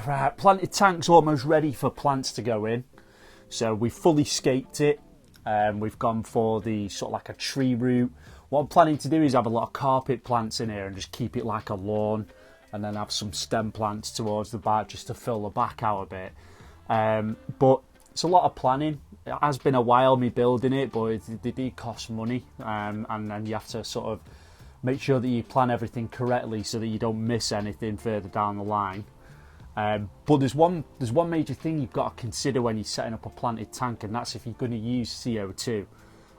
Right, planted tank's almost ready for plants to go in. So we've fully scaped it. We've gone for the sort of like a tree root. What I'm planning to do is have a lot of carpet plants in here and just keep it like a lawn, and then have some stem plants towards the back just to fill the back out a bit. But it's a lot of planning. It has been a while me building it, but they do cost money, and then you have to sort of make sure that you plan everything correctly so that you don't miss anything further down the line. But there's one major thing you've got to consider when you're setting up a planted tank, and that's if you're going to use CO2.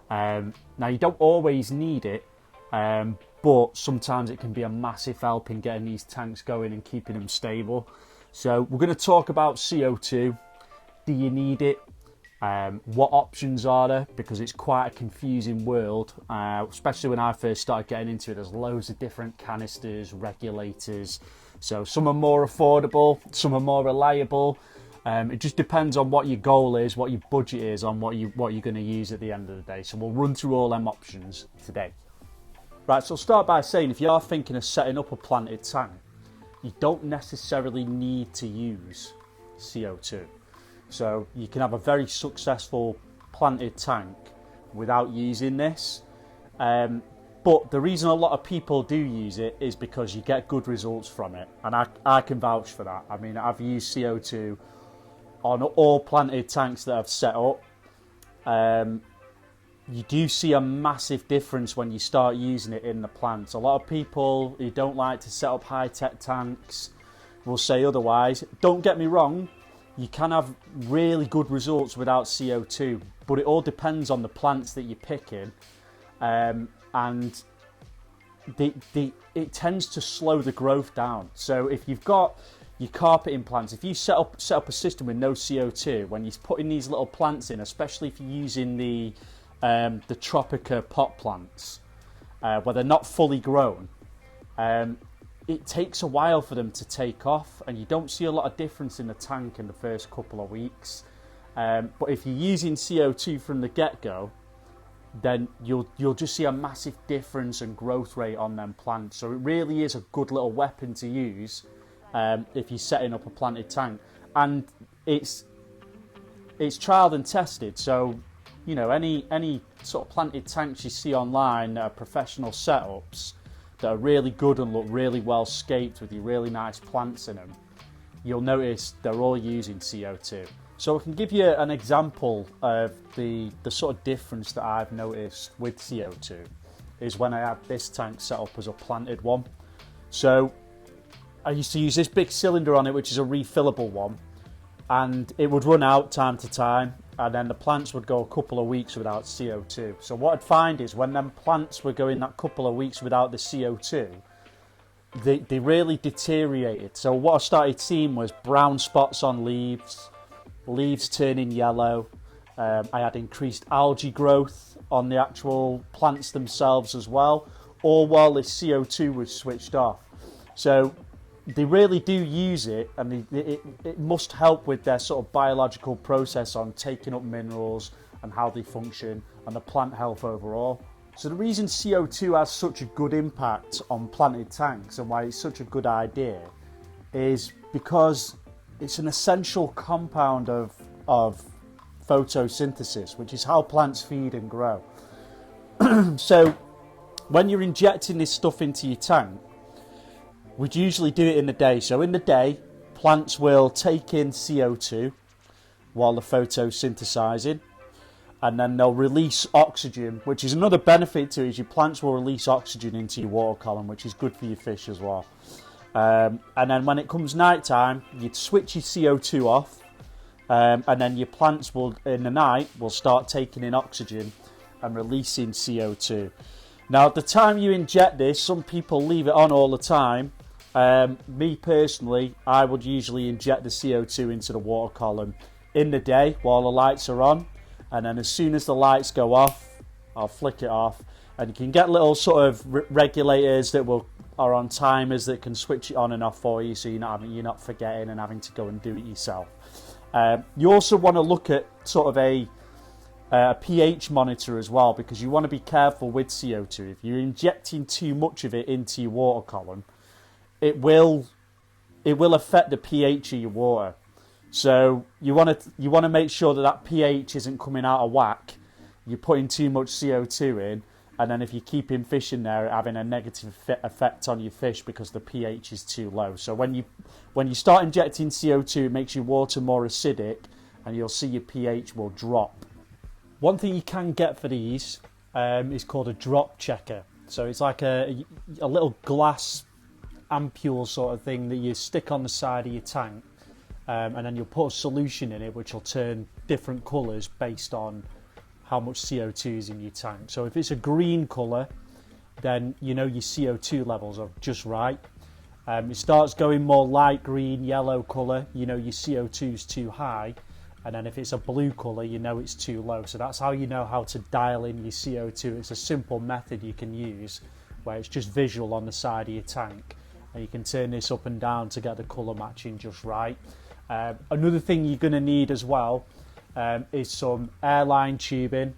Now, you don't always need it, but sometimes it can be a massive help in getting these tanks going and keeping them stable. So we're going to talk about CO2. Do you need it? What options are there? Because it's quite a confusing world, especially when I first started getting into it. There's loads of different canisters, regulators. So some are more affordable, some are more reliable. It just depends on what your goal is, what your budget is, on what you're going to use at the end of the day. So we'll run through all them options today. Right, so I'll start by saying if you are thinking of setting up a planted tank, you don't necessarily need to use CO2. So you can have a very successful planted tank without using this. But the reason a lot of people do use it is because you get good results from it. And I can vouch for that. I mean, I've used CO2 on all planted tanks that I've set up. You do see a massive difference when you start using it in the plants. A lot of people who don't like to set up high-tech tanks will say otherwise. Don't get me wrong, you can have really good results without CO2, but it all depends on the plants that you're picking. And it tends to slow the growth down. So if you've got your carpeting plants, if you set up a system with no CO2, when you're putting these little plants in, especially if you're using the Tropica pot plants, where they're not fully grown, it takes a while for them to take off, and you don't see a lot of difference in the tank in the first couple of weeks. But if you're using CO2 from the get-go, then you'll just see a massive difference in growth rate on them plants. So it really is a good little weapon to use if you're setting up a planted tank, and it's trialed and tested. So you know, any sort of planted tanks you see online that are professional setups that are really good and look really well scaped with your really nice plants in them, you'll notice they're all using CO2. So I can give you an example of the sort of difference that I've noticed with CO2 is when I had this tank set up as a planted one. So I used to use this big cylinder on it, which is a refillable one, and it would run out time to time, and then the plants would go a couple of weeks without CO2. So what I'd find is when them plants were going that couple of weeks without the CO2, they really deteriorated. So what I started seeing was brown spots on leaves turning yellow. I had increased algae growth on the actual plants themselves as well, all while the CO2 was switched off. So they really do use it, and it must help with their sort of biological process on taking up minerals and how they function and the plant health overall. So the reason CO2 has such a good impact on planted tanks and why it's such a good idea is because it's an essential compound of photosynthesis, which is how plants feed and grow. So when you're injecting this stuff into your tank, we'd usually do it in the day. So in the day, plants will take in CO2 while they're photosynthesizing, and then they'll release oxygen, which is another benefit to it, is your plants will release oxygen into your water column, which is good for your fish as well. And then when it comes night time, you'd switch your CO2 off, and then your plants will, in the night, will start taking in oxygen and releasing CO2. Now, at the time you inject this, some people leave it on all the time. Me personally, I would usually inject the CO2 into the water column in the day while the lights are on, and then as soon as the lights go off, I'll flick it off. And you can get little sort of regulators that are on timers that can switch it on and off for you, so you're not forgetting and having to go and do it yourself. You also want to look at sort of a a pH monitor as well, because you want to be careful with CO2. If you're injecting too much of it into your water column, it will affect the pH of your water. So you want to make sure that pH isn't coming out of whack. You're putting too much CO2 in, and then if you're keeping fish in there, having a negative effect on your fish because the pH is too low. So when you start injecting CO2, it makes your water more acidic, and you'll see your pH will drop. One thing you can get for these is called a drop checker. So it's like a little glass ampule sort of thing that you stick on the side of your tank, and then you'll put a solution in it which will turn different colours based on how much CO2 is in your tank. So if it's a green colour, then you know your CO2 levels are just right. It starts going more light green, yellow colour, you know your CO2 is too high. And then if it's a blue colour, you know it's too low. So that's how you know how to dial in your CO2. It's a simple method you can use where it's just visual on the side of your tank. And you can turn this up and down to get the colour matching just right. Another thing you're going to need as well is some airline tubing,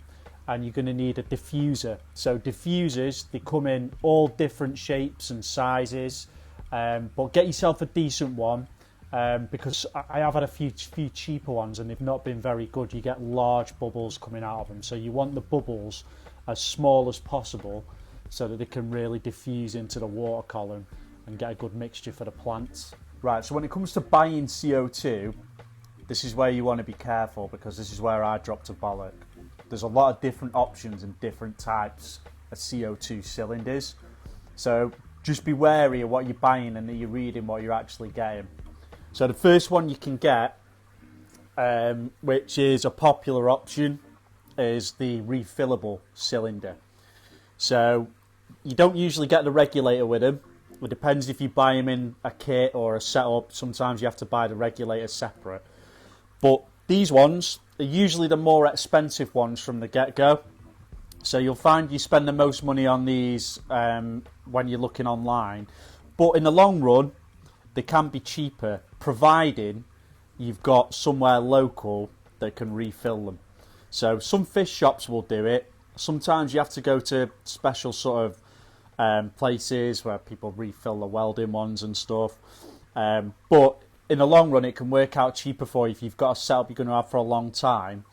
and you're going to need a diffuser. So diffusers, they come in all different shapes and sizes, but get yourself a decent one. Because I have had a few cheaper ones and they've not been very good. You get large bubbles coming out of them, so you want the bubbles as small as possible so that they can really diffuse into the water column and get a good mixture for the plants. Right, so when it comes to buying CO2, this is where you want to be careful, because this is where I dropped a bollock. There's a lot of different options and different types of CO2 cylinders, so just be wary of what you're buying and that you're reading what you're actually getting. So the first one you can get, which is a popular option, is the refillable cylinder. So you don't usually get the regulator with them. It depends if you buy them in a kit or a setup. Sometimes you have to buy the regulator separate. But these ones are usually the more expensive ones from the get-go. So you'll find you spend the most money on these when you're looking online. But in the long run, they can be cheaper, providing you've got somewhere local that can refill them. So some fish shops will do it. Sometimes you have to go to special sort of places where people refill the welding ones and stuff. But in the long run, it can work out cheaper for you if you've got a setup you're going to have for a long time.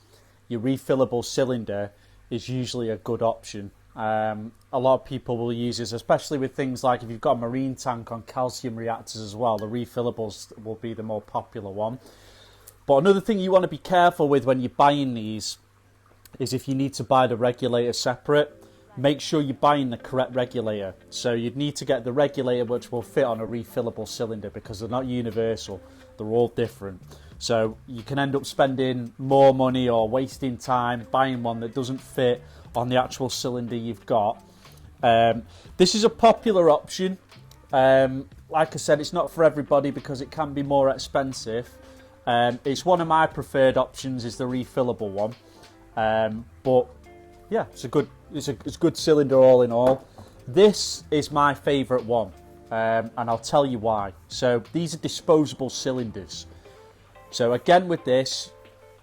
Your refillable cylinder is usually a good option. A lot of people will use this, especially with things like if you've got a marine tank on calcium reactors as well. The refillables will be the more popular one. But another thing you want to be careful with when you're buying these is if you need to buy the regulator separate, make sure you're buying the correct regulator. So you'd need to get the regulator which will fit on a refillable cylinder, because they're not universal, they're all different. So you can end up spending more money or wasting time buying one that doesn't fit on the actual cylinder you've got. This is a popular option. Like I said, it's not for everybody because it can be more expensive. It's one of my preferred options, is the refillable one. But yeah, it's a good cylinder all in all. This is my favourite one, and I'll tell you why. So these are disposable cylinders. So again with this,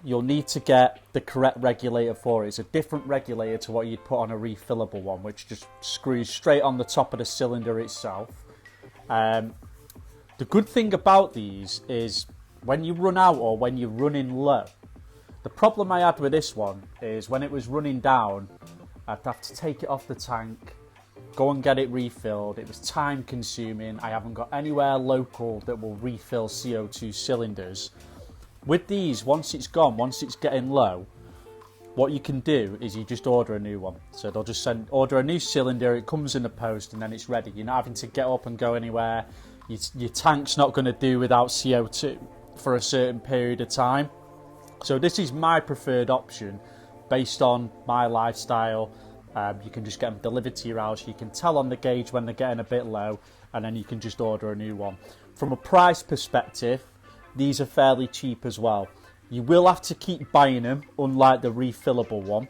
you'll need to get the correct regulator for it. It's a different regulator to what you'd put on a refillable one, which just screws straight on the top of the cylinder itself. The good thing about these is when you run out or when you're running low, the problem I had with this one is when it was running down, I'd have to take it off the tank, go and get it refilled. It was time consuming. I haven't got anywhere local that will refill CO2 cylinders. With these, once it's gone, once it's getting low, what you can do is you just order a new one. So they'll just order a new cylinder, it comes in the post, and then it's ready. You're not having to get up and go anywhere. Your tank's not going to do without CO2 for a certain period of time. So this is my preferred option based on my lifestyle. You can just get them delivered to your house. You can tell on the gauge when they're getting a bit low, and then you can just order a new one. From a price perspective, these are fairly cheap as well. You will have to keep buying them, unlike the refillable one.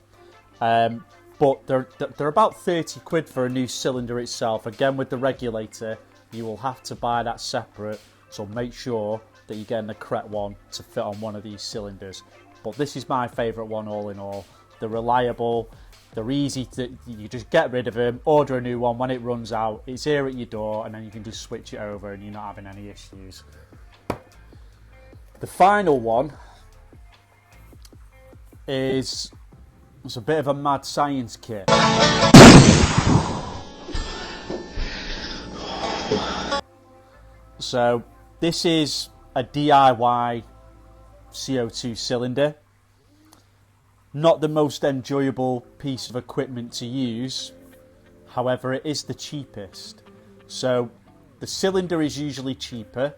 But they're about 30 quid for a new cylinder itself. Again, with the regulator, you will have to buy that separate. So make sure that you're getting the correct one to fit on one of these cylinders. But this is my favourite one all in all. they're reliable, they're easy to, you just get rid of them, order a new one when it runs out, it's here at your door, and then you can just switch it over and you're not having any issues. The final one is, it's a bit of a mad science kit. So this is a DIY CO2 cylinder. Not the most enjoyable piece of equipment to use, however it is the cheapest. So the cylinder is usually cheaper,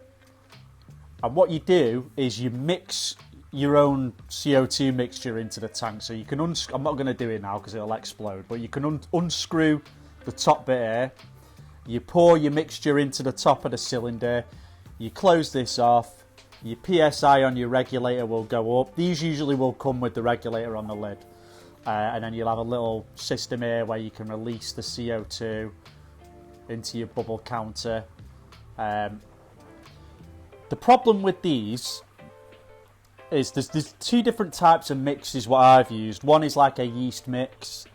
and what you do is you mix your own CO2 mixture into the tank. So you can I'm not going to do it now because it'll explode, but you can unscrew the top bit here, you pour your mixture into the top of the cylinder, you close this off, your PSI on your regulator will go up. These usually will come with the regulator on the lid. And then you'll have a little system here where you can release the CO2 into your bubble counter. The problem with these is there's two different types of mixes what I've used. One is like a yeast mix,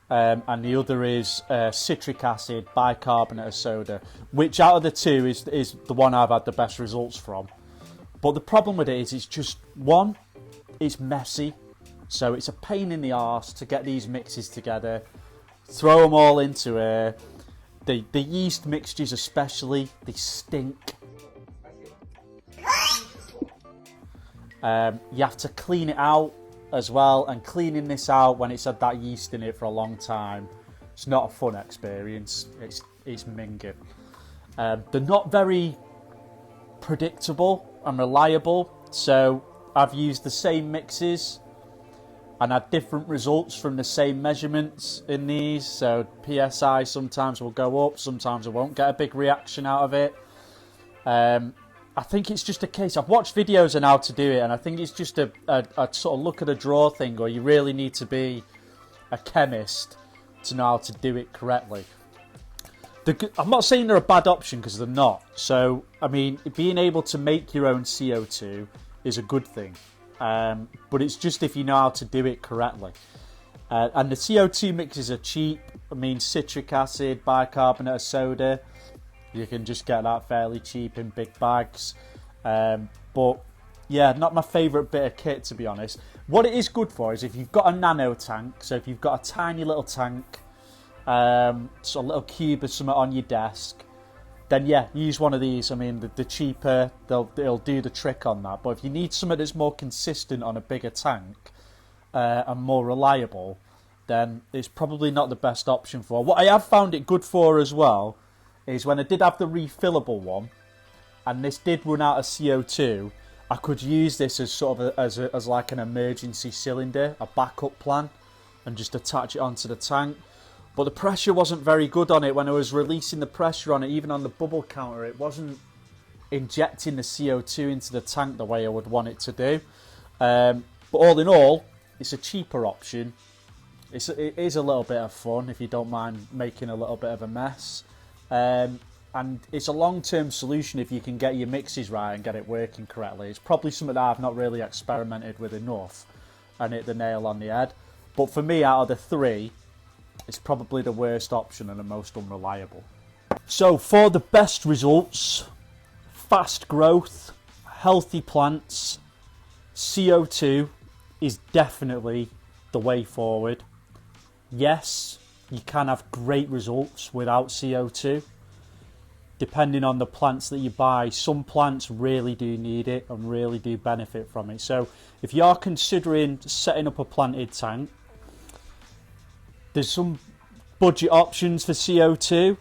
and the other is citric acid, bicarbonate of soda, which out of the two is the one I've had the best results from. But the problem with it is it's just, one, it's messy, so it's a pain in the arse to get these mixes together, throw them all into here. The yeast mixtures especially, they stink. You have to clean it out as well, and cleaning this out when it's had that yeast in it for a long time, it's not a fun experience. It's minging. They're not very predictable and reliable, so I've used the same mixes and had different results from the same measurements in these. So PSI sometimes will go up, sometimes I won't get a big reaction out of it. I think it's just a case, I've watched videos on how to do it, and I think it's just a sort of look at a draw thing, or you really need to be a chemist to know how to do it correctly. I'm not saying they're a bad option, because they're not. So, I mean, being able to make your own CO2 is a good thing. But it's just if you know how to do it correctly. And the CO2 mixes are cheap. I mean, citric acid, bicarbonate of soda, you can just get that fairly cheap in big bags. But, yeah, not my favourite bit of kit, to be honest. What it is good for is if you've got a nano tank, so if you've got a tiny little tank, so a little cube or something on your desk, then yeah, use one of these. I mean, the cheaper, it'll do the trick on that. But if you need something that's more consistent on a bigger tank and more reliable, then it's probably not the best option for. What I have found it good for as well is when I did have the refillable one, and this did run out of CO2, I could use this as sort of as like an emergency cylinder, a backup plan, and just attach it onto the tank. But the pressure wasn't very good on it. When I was releasing the pressure on it, even on the bubble counter, it wasn't injecting the CO2 into the tank the way I would want it to do. But all in all, it's a cheaper option. It is a little bit of fun if you don't mind making a little bit of a mess. And it's a long-term solution if you can get your mixes right and get it working correctly. It's probably something that I've not really experimented with enough and hit the nail on the head. But for me, out of the three, it's probably the worst option and the most unreliable. So for the best results, fast growth, healthy plants, CO2 is definitely the way forward. Yes, you can have great results without CO2. Depending on the plants that you buy, some plants really do need it and really do benefit from it. So if you are considering setting up a planted tank, there's some budget options for CO2.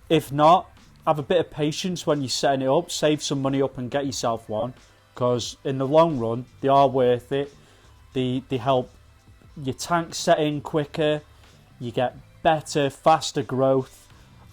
If not, have a bit of patience when you're setting it up. Save some money up and get yourself one, because in the long run, they are worth it. They help your tank set in quicker. You get better, faster growth.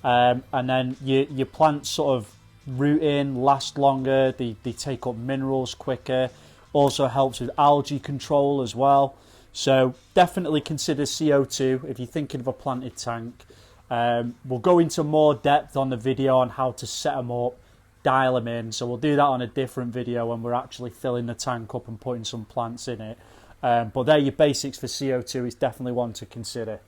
And then your plants sort of root in, last longer. They take up minerals quicker. Also helps with algae control as well. So definitely consider CO2 if you're thinking of a planted tank. We'll go into more depth on the video on how to set them up, dial them in. So we'll do that on a different video when we're actually filling the tank up and putting some plants in it. But they're your basics for CO2. It's definitely one to consider.